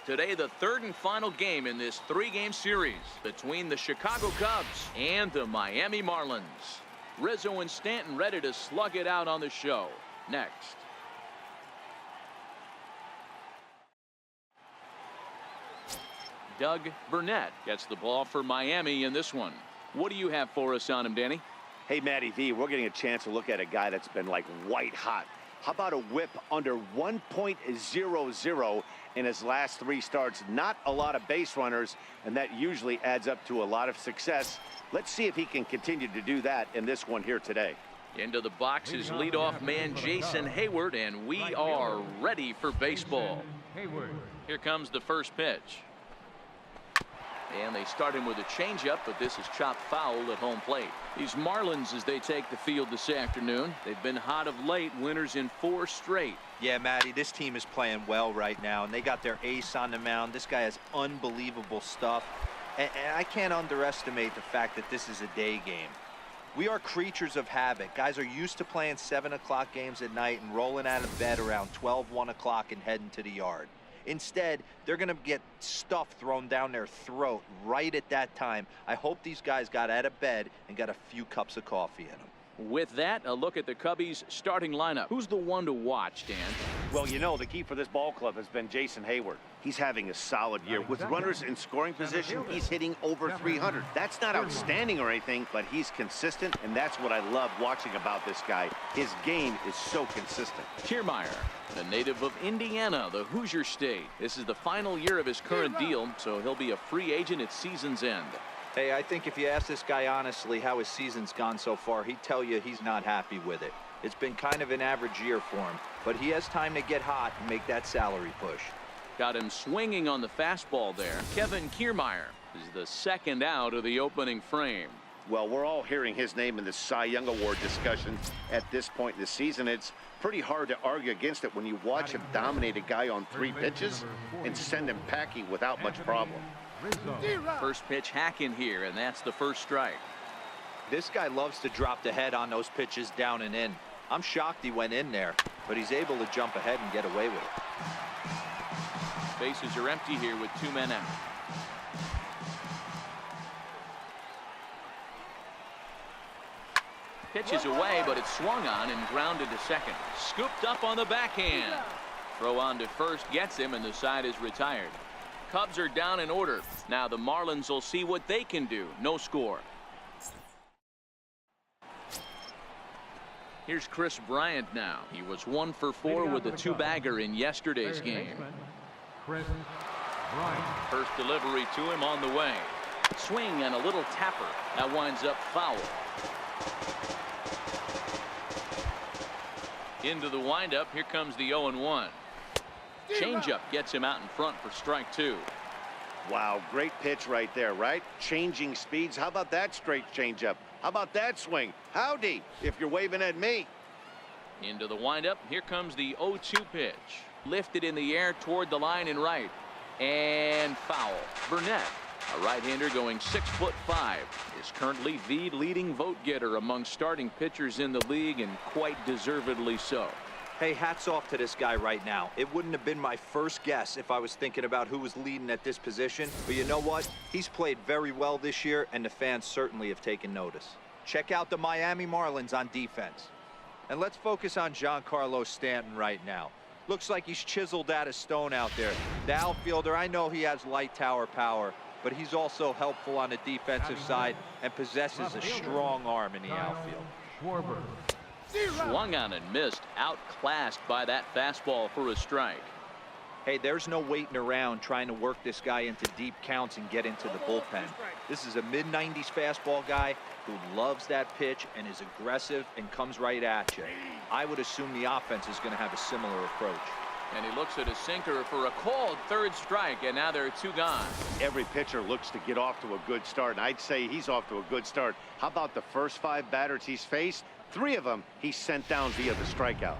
Today, the third and final game in this three-game series between the Chicago Cubs and the Miami Marlins. Rizzo and Stanton ready to slug it out on the show. Next. Doug Burnett gets the ball for Miami in this one. What do you have for us on him, Danny? Hey, Matty V, we're getting a chance to look at a guy that's been like white hot. How about a whip under 1.00 in his last 3 starts? Not a lot of base runners, and that usually adds up to a lot of success. Let's see if he can continue to do that in this one here today. Into the box is leadoff man Jason Hayward, and we are ready for baseball. Here comes the first pitch. And they start him with a changeup, but this is chopped foul at home plate. These Marlins, as they take the field this afternoon, they've been hot of late, winners in 4 straight. Yeah, Matty, this team is playing well right now, and they got their ace on the mound. This guy has unbelievable stuff, and I can't underestimate the fact that this is a day game. We are creatures of habit. Guys are used to playing 7 o'clock games at night and rolling out of bed around 12, 1 o'clock and heading to the yard. Instead, they're going to get stuff thrown down their throat right at that time. I hope these guys got out of bed and got a few cups of coffee in them. With that, a look at the Cubbies' starting lineup. Who's the one to watch, Dan? Well, you know, the key for this ball club has been Jason Hayward. He's having a solid year. With runners in scoring position, he's hitting over 300. That's not outstanding or anything, but he's consistent, and that's what I love watching about this guy. His game is so consistent. Kiermaier, a native of Indiana, the Hoosier State. This is the final year of his current deal, so he'll be a free agent at season's end. Hey, I think if you ask this guy honestly how his season's gone so far, he'd tell you he's not happy with it. It's been kind of an average year for him, but he has time to get hot and make that salary push. Got him swinging on the fastball there. Kevin Kiermaier is the second out of the opening frame. Well, we're all hearing his name in the Cy Young Award discussion at this point in the season. It's pretty hard to argue against it when you watch him dominate a guy on 3 pitches and send him packing without much problem. First pitch hack in here, and that's the first strike. This guy loves to drop the head on those pitches down and in. I'm shocked he went in there, but he's able to jump ahead and get away with it. Bases are empty here with 2 men out. Pitch is away, but it's swung on and grounded to second. Scooped up on the backhand. Throw on to first gets him, and the side is retired. Cubs are down in order. Now the Marlins will see what they can do. No score. Here's Chris Bryant now. He was 1 for 4 with a 2-bagger in yesterday's game. First delivery to him on the way. Swing and a little tapper. That winds up foul. Into the windup. Here comes the 0-1. Changeup gets him out in front for strike 2. Wow, great pitch right there, right? Changing speeds. How about that straight changeup? How about that swing? Howdy, if you're waving at me. Into the windup. Here comes the 0-2 pitch. Lifted in the air toward the line and right. And foul. Burnett, a right-hander going 6'5", is currently the leading vote getter among starting pitchers in the league, and quite deservedly so. Hey, hats off to this guy right now. It wouldn't have been my first guess if I was thinking about who was leading at this position. But you know what? He's played very well this year, and the fans certainly have taken notice. Check out the Miami Marlins on defense. And let's focus on Giancarlo Stanton right now. Looks like he's chiseled out of stone out there. The outfielder, I know he has light tower power, but he's also helpful on the defensive side and possesses a strong arm in the outfield. Swung on and missed, outclassed by that fastball for a strike. Hey, there's no waiting around trying to work this guy into deep counts and get into the bullpen. This is a mid-90s fastball guy who loves that pitch and is aggressive and comes right at you. I would assume the offense is going to have a similar approach. And he looks at a sinker for a called 3rd strike, and now there are 2 gone. Every pitcher looks to get off to a good start, and I'd say he's off to a good start. How about the first 5 batters he's faced? 3 of them he sent down via the strikeout.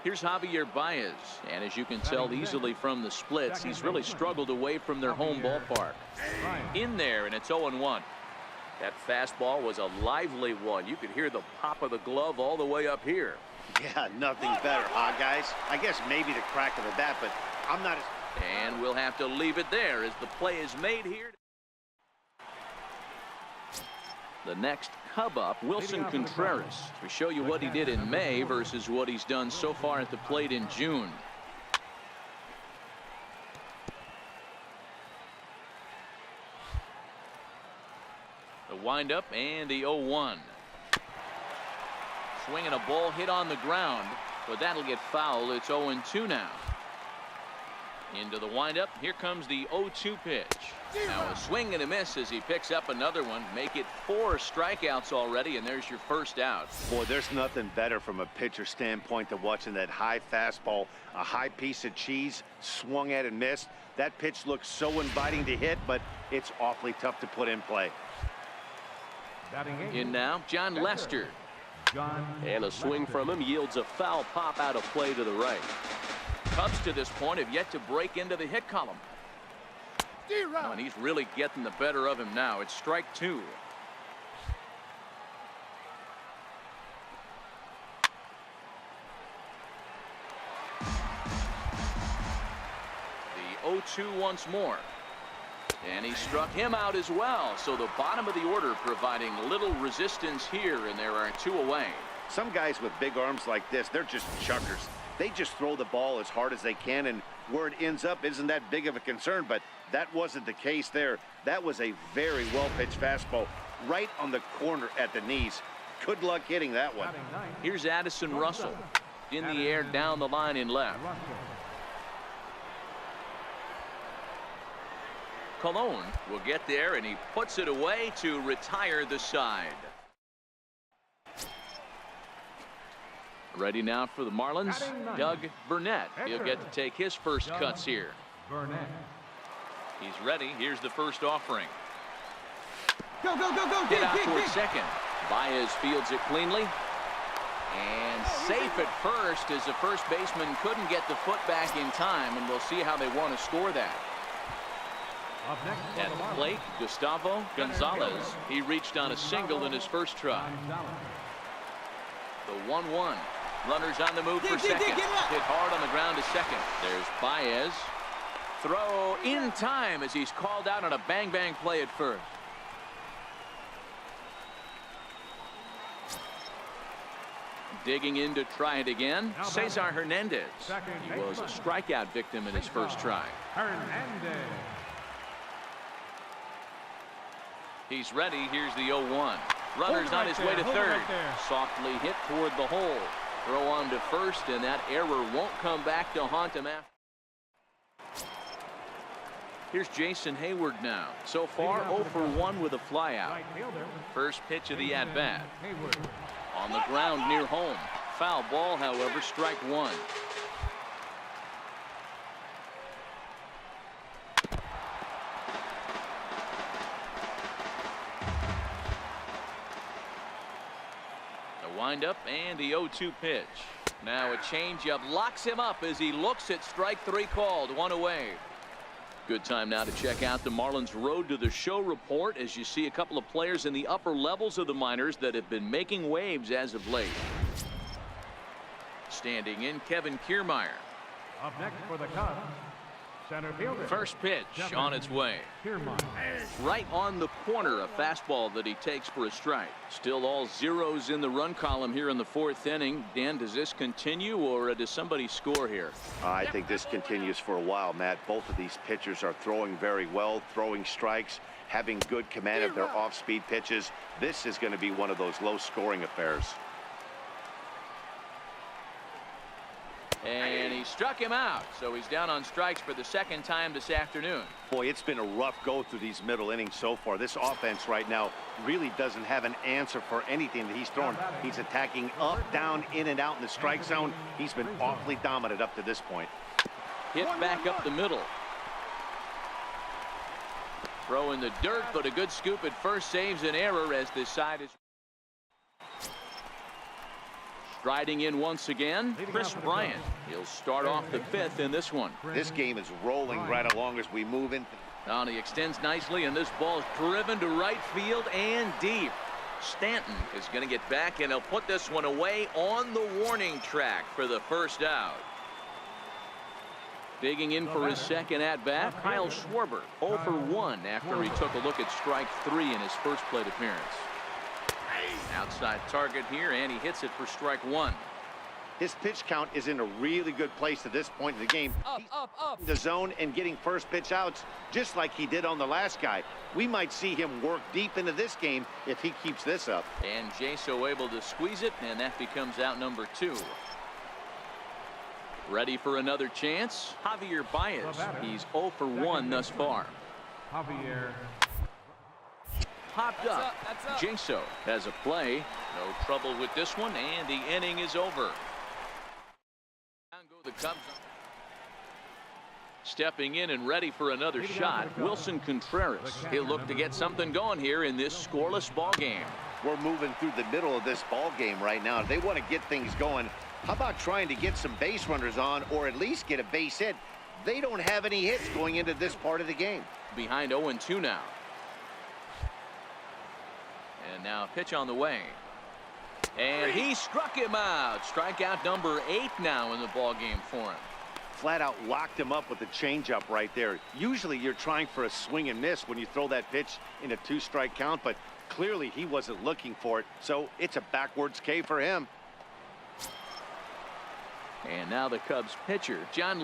Here's Javier Baez, and as you can tell easily from the splits, he's really struggled away from their home ballpark. In there, and it's 0-1. That fastball was a lively one. You could hear the pop of the glove all the way up here. Yeah, nothing better, huh, guys? I guess maybe the crack of the bat, but I'm not as... And we'll have to leave it there as the play is made here. The next Cub up, Wilson Contreras. We show you what he did in May versus what he's done so far at the plate in June. The windup and the 0-1. Swinging a ball hit on the ground, but that'll get fouled. It's 0-2 now. Into the windup. Here comes the 0-2 pitch. Now a swing and a miss as he picks up another one. Make it 4 strikeouts already, and there's your first out. Boy, there's nothing better from a pitcher standpoint than watching that high fastball, a high piece of cheese, swung at and missed. That pitch looks so inviting to hit, but it's awfully tough to put in play. In now, John Lester. And a swing from him yields a foul pop out of play to the right. Cubs to this point have yet to break into the hit column. Oh, and he's really getting the better of him now. It's strike 2. The 0-2 once more. And he struck him out as well. So the bottom of the order providing little resistance here, and there are 2 away. Some guys with big arms like this, they're just chuckers. They just throw the ball as hard as they can, and where it ends up isn't that big of a concern, but that wasn't the case there. That was a very well-pitched fastball right on the corner at the knees. Good luck hitting that one. Here's Addison Russell in the air down the line in left. Colon will get there, and he puts it away to retire the side. Ready now for the Marlins, Doug Burnett. He'll get to take his first cuts here. He's ready. Here's the first offering. Go, go, go, go. Hit out towards second. Baez fields it cleanly. And safe at first as the first baseman couldn't get the foot back in time, and we'll see how they want to score that. At the plate, Gustavo Gonzalez. He reached on a single in his first try. The 1-1. Runners on the move for second. Hit hard on the ground to second. There's Baez. Throw in time as he's called out on a bang-bang play at first. Digging in to try it again, Cesar Hernandez. He was a strikeout victim in his first try. He's ready. Here's the 0-1. Runners on his way to third. Softly hit toward the hole. Throw on to first, and that error won't come back to haunt him after. Here's Jason Hayward now. So far, 0 for 1 with a flyout. First pitch of the at-bat. On the ground near home. Foul ball, however, strike 1. Wind up and the 0-2 pitch. Now a changeup locks him up as he looks at strike 3 called. 1 away. Good time now to check out the Marlins Road to the Show report as you see a couple of players in the upper levels of the minors that have been making waves as of late. Standing in, Kevin Kiermaier. Up next for the Cubs, center fielder. First pitch on its way. Right on the corner, a fastball that he takes for a strike. Still all zeros in the run column here in the 4th inning. Dan, does this continue, or does somebody score here? I think this continues for a while, Matt. Both of these pitchers are throwing very well, throwing strikes, having good command of their off-speed pitches. This is going to be one of those low-scoring affairs. And he struck him out, so he's down on strikes for the 2nd time this afternoon. Boy, it's been a rough go through these middle innings so far. This offense right now really doesn't have an answer for anything that he's throwing. He's attacking up, down, in and out in the strike zone. He's been awfully dominant up to this point. Hit back up the middle. Throw in the dirt, but a good scoop at first saves an error as this side is. Striding in once again, Chris Bryant. He'll start off the 5th in this one. This game is rolling right along as we move in. Now he extends nicely, and this ball is driven to right field and deep. Stanton is going to get back, and he'll put this one away on the warning track for the first out. Digging in for his second at-bat, Kyle Schwarber, 0 for 1 after he took a look at strike 3 in his first plate appearance. Outside target here, and he hits it for strike 1. His pitch count is in a really good place at this point in the game. Up. The zone and getting first pitch outs just like he did on the last guy. We might see him work deep into this game if he keeps this up. And Jaso able to squeeze it, and that becomes out number 2. Ready for another chance? Javier Baez. He's 0 for 1 thus far. Javier. Popped up. Jaso has a play. No trouble with this one, and the inning is over. Down go the Cubs. Stepping in and ready for another shot, Wilson Contreras. He'll look to get something going here in this scoreless ball game. We're moving through the middle of this ball game right now. If they want to get things going, how about trying to get some base runners on or at least get a base hit? They don't have any hits going into this part of the game. Behind 0-2 now. And now pitch on the way. And he struck him out. Strikeout number 8 now in the ball game for him. Flat out locked him up with a changeup right there. Usually you're trying for a swing and miss when you throw that pitch in a 2-strike count, but clearly he wasn't looking for it, so it's a backwards K for him. And now the Cubs pitcher, John